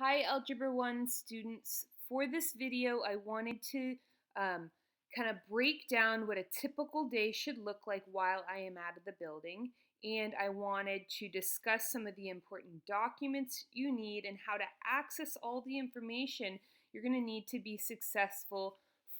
Hi Algebra 1 students. For this video I wanted to kind of break down what a typical day should look like while I am out of the building, and I wanted to discuss some of the important documents you need and how to access all the information you're going to need to be successful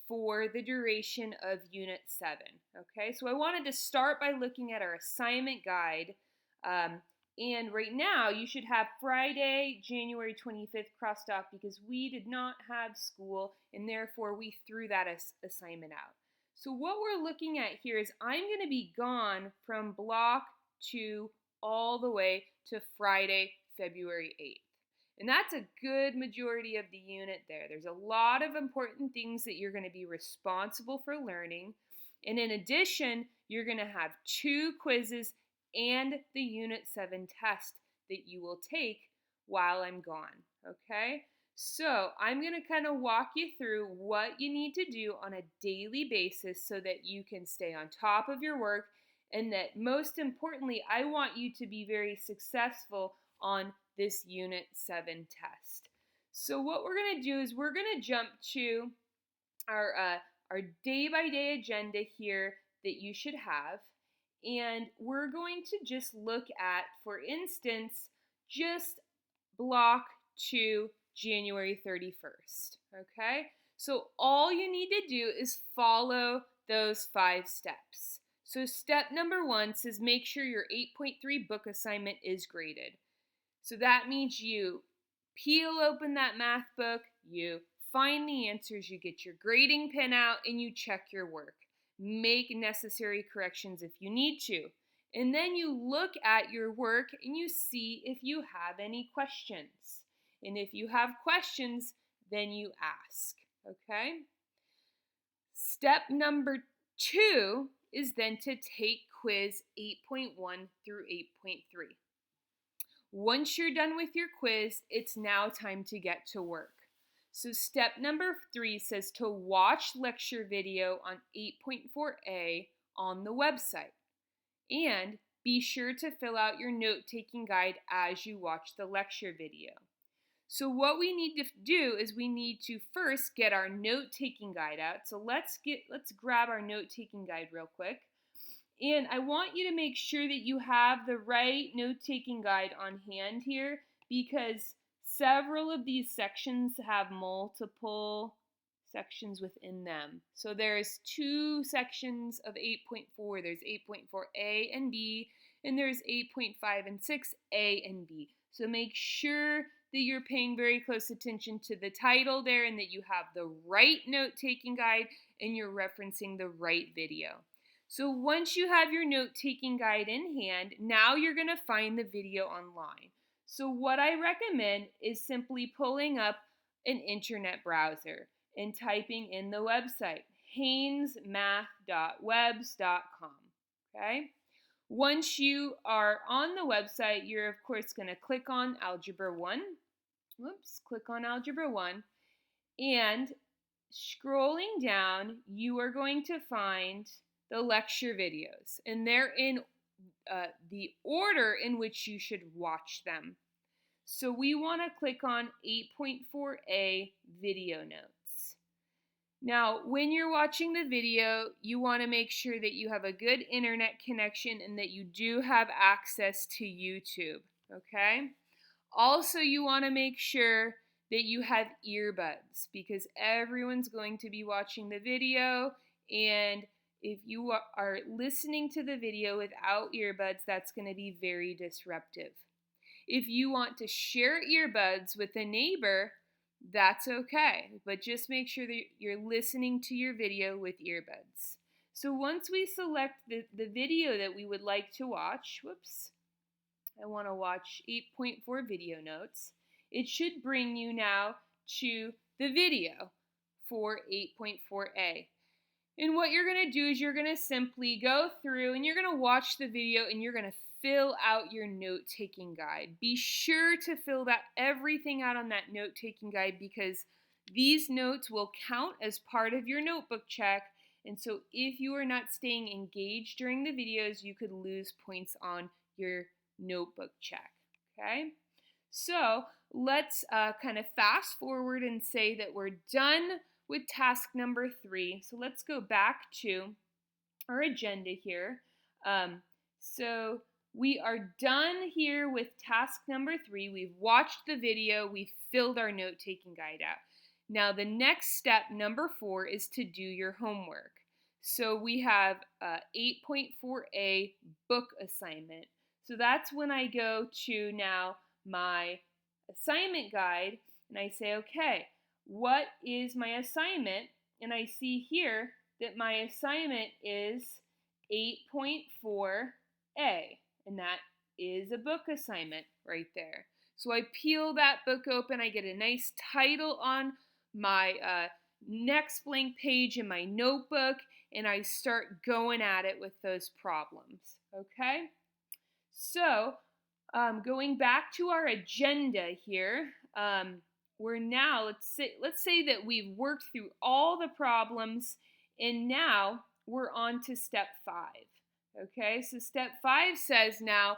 for the duration of Unit 7. Okay, so I wanted to start by looking at our assignment guide. And right now, you should have Friday, January 25th crossed off because we did not have school and therefore we threw that assignment out. So what we're looking at here is I'm going to be gone from block 2 all the way to Friday, February 8th. And that's a good majority of the unit there. There's a lot of important things that you're going to be responsible for learning. And in addition, you're going to have 2 quizzes and the Unit 7 test that you will take while I'm gone, okay? So I'm going to kind of walk you through what you need to do on a daily basis so that you can stay on top of your work, and that most importantly, I want you to be very successful on this Unit 7 test. So what we're going to do is we're going to jump to our day-by-day agenda here that you should have. And we're going to just look at, for instance, just block 2, January 31st, okay? So all you need to do is follow those 5 steps. So step number 1 says make sure your 8.3 book assignment is graded. So that means you peel open that math book, you find the answers, you get your grading pen out, and you check your work. Make necessary corrections if you need to. And then you look at your work and you see if you have any questions. And if you have questions, then you ask, okay? Step number 2 is then to take quiz 8.1 through 8.3. Once you're done with your quiz, it's now time to get to work. So step number 3 says to watch lecture video on 8.4a on the website. And be sure to fill out your note-taking guide as you watch the lecture video. So what we need to do is we need to first get our note-taking guide out. So let's grab our note-taking guide real quick. And I want you to make sure that you have the right note-taking guide on hand here, because several of these sections have multiple sections within them. So there's 2 sections of 8.4. There's 8.4a and b, and there's 8.5 and 6a and b. So make sure that you're paying very close attention to the title there and that you have the right note-taking guide and you're referencing the right video. So once you have your note-taking guide in hand, now you're going to find the video online. So what I recommend is simply pulling up an internet browser and typing in the website, haynesmath.webs.com, okay? Once you are on the website, you're of course going to click on Algebra 1. Click on Algebra 1. And scrolling down, you are going to find the lecture videos, and they're in the order in which you should watch them. So we want to click on 8.4a video notes. Now, when you're watching the video, you want to make sure that you have a good internet connection and that you do have access to YouTube, okay? Also, you want to make sure that you have earbuds because everyone's going to be watching the video, and if you are listening to the video without earbuds, that's going to be very disruptive. If you want to share earbuds with a neighbor, that's okay, but just make sure that you're listening to your video with earbuds. So once we select the video that we would like to watch, I want to watch 8.4 video notes. It should bring you now to the video for 8.4a. And what you're going to do is you're going to simply go through and you're going to watch the video and you're going to fill out your note-taking guide. Be sure to fill everything out on that note-taking guide because these notes will count as part of your notebook check. And so if you are not staying engaged during the videos, you could lose points on your notebook check, okay? So let's kind of fast forward and say that we're done with task number 3. So let's go back to our agenda here. So we are done here with task number 3. We've watched the video. We've filled our note-taking guide out. Now the next step, number 4, is to do your homework. So we have 8.4a book assignment. So that's when I go to now my assignment guide and I say, okay, what is my assignment? And I see here that my assignment is 8.4a, and that is a book assignment right there. So I peel that book open, I get a nice title on my next blank page in my notebook, and I start going at it with those problems, okay? So going back to our agenda here, we're now, let's say that we've worked through all the problems, and now we're on to step 5. Okay, so step 5 says now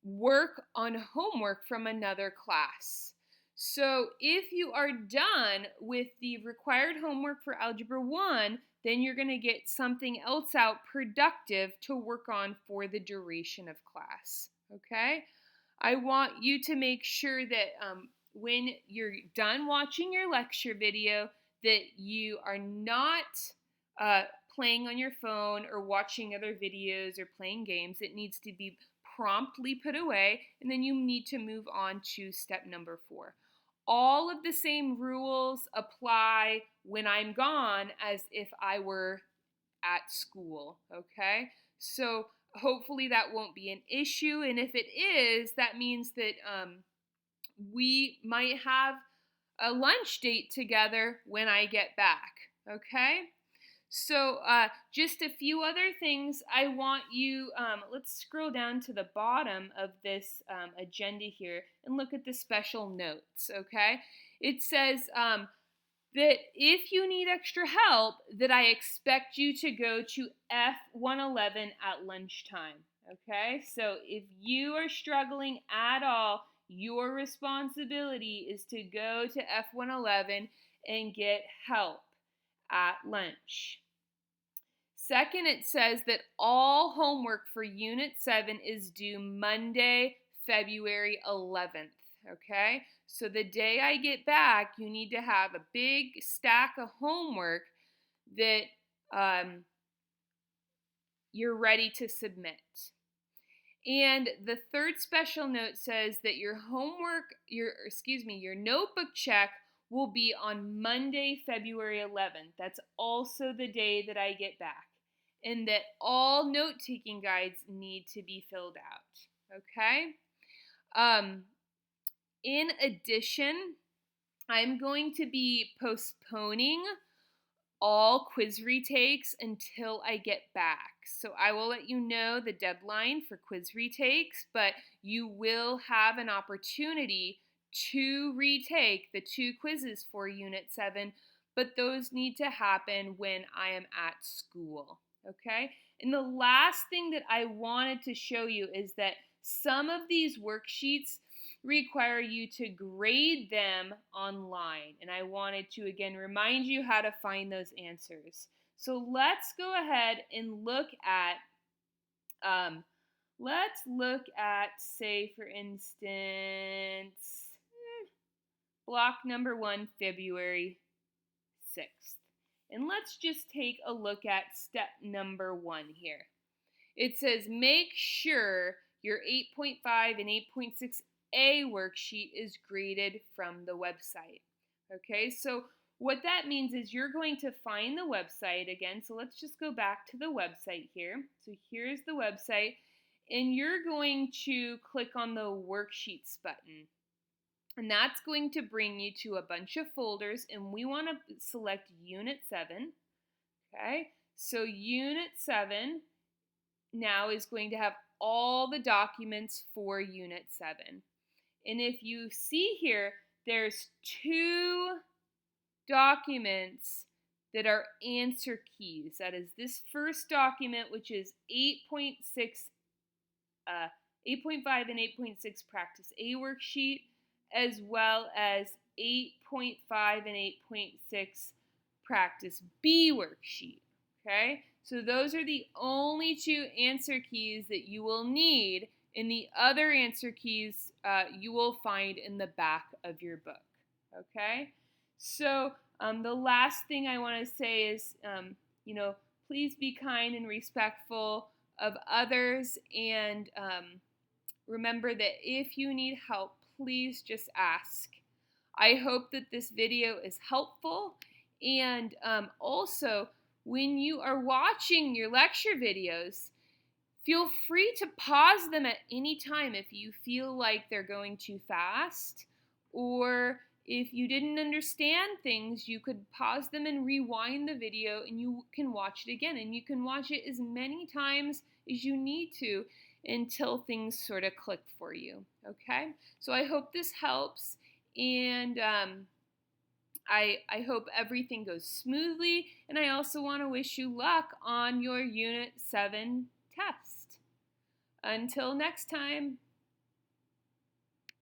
work on homework from another class. So if you are done with the required homework for Algebra 1, then you're going to get something else out productive to work on for the duration of class. Okay? I want you to make sure that when you're done watching your lecture video that you are not playing on your phone or watching other videos or playing games. It needs to be promptly put away, and then you need to move on to step number 4. All of the same rules apply when I'm gone as if I were at school, okay? So hopefully that won't be an issue, and if it is, that means that we might have a lunch date together when I get back, okay? So just a few other things I want you, let's scroll down to the bottom of this agenda here and look at the special notes, okay? It says that if you need extra help, that I expect you to go to F111 at lunchtime, okay? So if you are struggling at all, your responsibility is to go to F111 and get help at lunch. Second, it says that all homework for Unit 7 is due Monday, February 11th, okay? So the day I get back, you need to have a big stack of homework that you're ready to submit. And the third special note says that your notebook check will be on Monday, February 11th. That's also the day that I get back. And that all note-taking guides need to be filled out, okay? In addition, I'm going to be postponing all quiz retakes until I get back. So I will let you know the deadline for quiz retakes, but you will have an opportunity to retake the 2 quizzes for Unit 7, but those need to happen when I am at school, okay? And the last thing that I wanted to show you is that some of these worksheets require you to grade them online. And I wanted to again remind you how to find those answers. So let's go ahead and look at, say for instance, block number 1, February 6th. And let's just take a look at step number 1 here. It says make sure your 8.5 and 8.6a worksheet is graded from the website. Okay, so what that means is you're going to find the website again. So let's just go back to the website here. So here's the website, and you're going to click on the worksheets button. And that's going to bring you to a bunch of folders, and we want to select Unit 7. Okay, so Unit 7 now is going to have all the documents for Unit 7. And if you see here, there's 2 documents that are answer keys. That is this first document, which is 8.5 and 8.6 Practice A worksheet, as well as 8.5 and 8.6 practice B worksheet. Okay, so those are the only two answer keys that you will need, and the other answer keys you will find in the back of your book. Okay, so the last thing I want to say is, please be kind and respectful of others, and remember that if you need help, please just ask. I hope that this video is helpful, and also, when you are watching your lecture videos, feel free to pause them at any time if you feel like they're going too fast, or if you didn't understand things, you could pause them and rewind the video and you can watch it again, and you can watch it as many times as you need to until things sort of click for you. Okay, so I hope this helps, and I hope everything goes smoothly, and I also want to wish you luck on your Unit 7 test. Until next time.